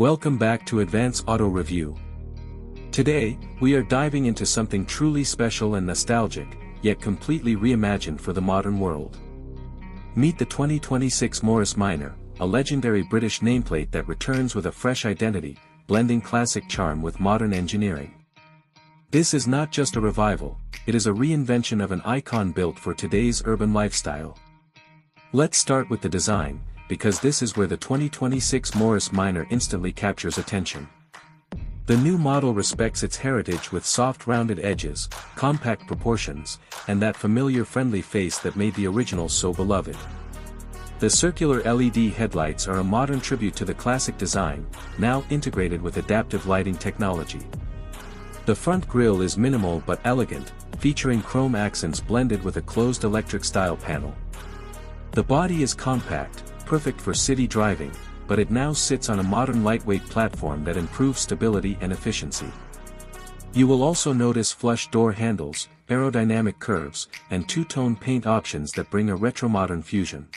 Welcome back to Advanced Auto Review. Today, we are diving into something truly special and nostalgic, yet completely reimagined for the modern world. Meet the 2026 Morris Minor, a legendary British nameplate that returns with a fresh identity, blending classic charm with modern engineering. This is not just a revival, it is a reinvention of an icon built for today's urban lifestyle. Let's start with the design, because this is where the 2026 Morris Minor instantly captures attention. The new model respects its heritage with soft rounded edges, compact proportions, and that familiar friendly face that made the original so beloved. The circular LED headlights are a modern tribute to the classic design, now integrated with adaptive lighting technology. The front grille is minimal but elegant, featuring chrome accents blended with a closed electric style panel. The body is compact, perfect for city driving, but it now sits on a modern lightweight platform that improves stability and efficiency. You will also notice flush door handles, aerodynamic curves, and two-tone paint options that bring a retro-modern fusion.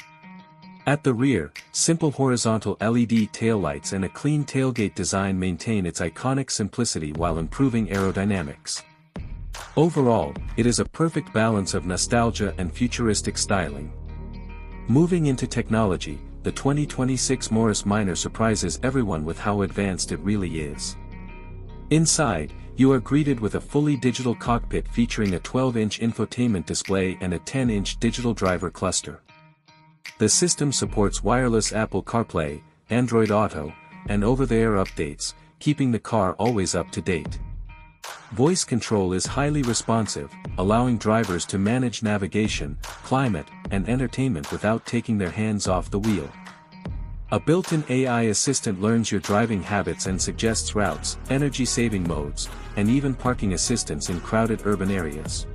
At the rear, simple horizontal LED taillights and a clean tailgate design maintain its iconic simplicity while improving aerodynamics. Overall, it is a perfect balance of nostalgia and futuristic styling. Moving into technology, the 2026 Morris Minor surprises everyone with how advanced it really is. Inside, you are greeted with a fully digital cockpit featuring a 12-inch infotainment display and a 10-inch digital driver cluster. The system supports wireless Apple CarPlay, Android Auto, and over-the-air updates, keeping the car always up to date. Voice control is highly responsive, allowing drivers to manage navigation, climate, and entertainment without taking their hands off the wheel. A built-in AI assistant learns your driving habits and suggests routes, energy-saving modes, and even parking assistance in crowded urban areas.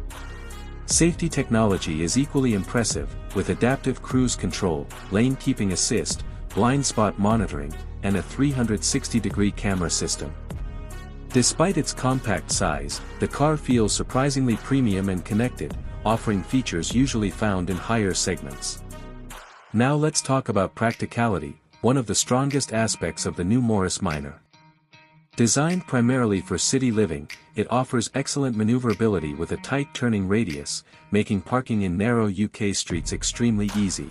Safety technology is equally impressive, with adaptive cruise control, lane keeping assist, blind spot monitoring, and a 360-degree camera system. Despite its compact size, the car feels surprisingly premium and connected, offering features usually found in higher segments. Now let's talk about practicality, one of the strongest aspects of the new Morris Minor. Designed primarily for city living, it offers excellent maneuverability with a tight turning radius, making parking in narrow UK streets extremely easy.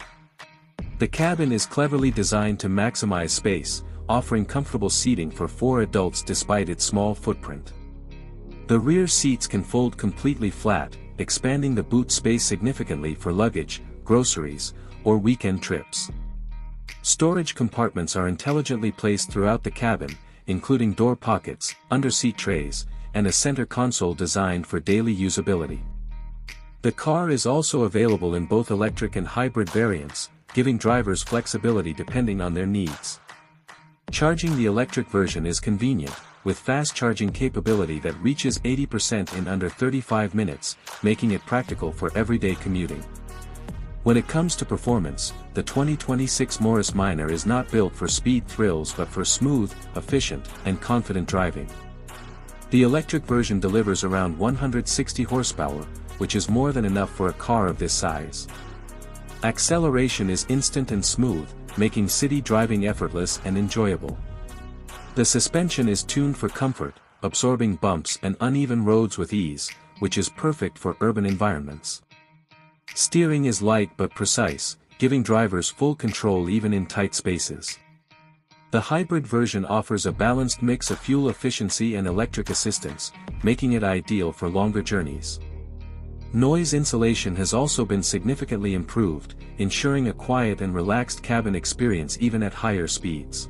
The cabin is cleverly designed to maximize space, offering comfortable seating for 4 adults despite its small footprint. The rear seats can fold completely flat, expanding the boot space significantly for luggage, groceries, or weekend trips. Storage compartments are intelligently placed throughout the cabin, including door pockets, under-seat trays, and a center console designed for daily usability. The car is also available in both electric and hybrid variants, giving drivers flexibility depending on their needs. Charging the electric version is convenient, with fast charging capability that reaches 80% in under 35 minutes, making it practical for everyday commuting. When it comes to performance, the 2026 Morris Minor is not built for speed thrills but for smooth, efficient, and confident driving. The electric version delivers around 160 horsepower, which is more than enough for a car of this size. Acceleration is instant and smooth, making city driving effortless and enjoyable. The suspension is tuned for comfort, absorbing bumps and uneven roads with ease, which is perfect for urban environments. Steering is light but precise, giving drivers full control even in tight spaces. The hybrid version offers a balanced mix of fuel efficiency and electric assistance, making it ideal for longer journeys. Noise insulation has also been significantly improved, ensuring a quiet and relaxed cabin experience even at higher speeds.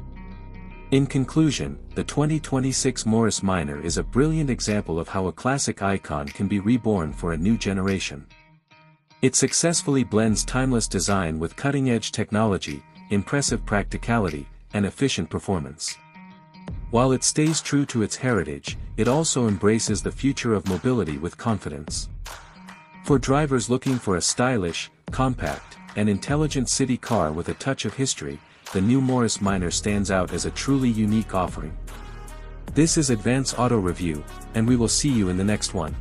In conclusion, the 2026 Morris Minor is a brilliant example of how a classic icon can be reborn for a new generation. It successfully blends timeless design with cutting-edge technology, impressive practicality, and efficient performance. While it stays true to its heritage, it also embraces the future of mobility with confidence. For drivers looking for a stylish, compact, and intelligent city car with a touch of history, the new Morris Minor stands out as a truly unique offering. This is Advanced Auto Review, and we will see you in the next one.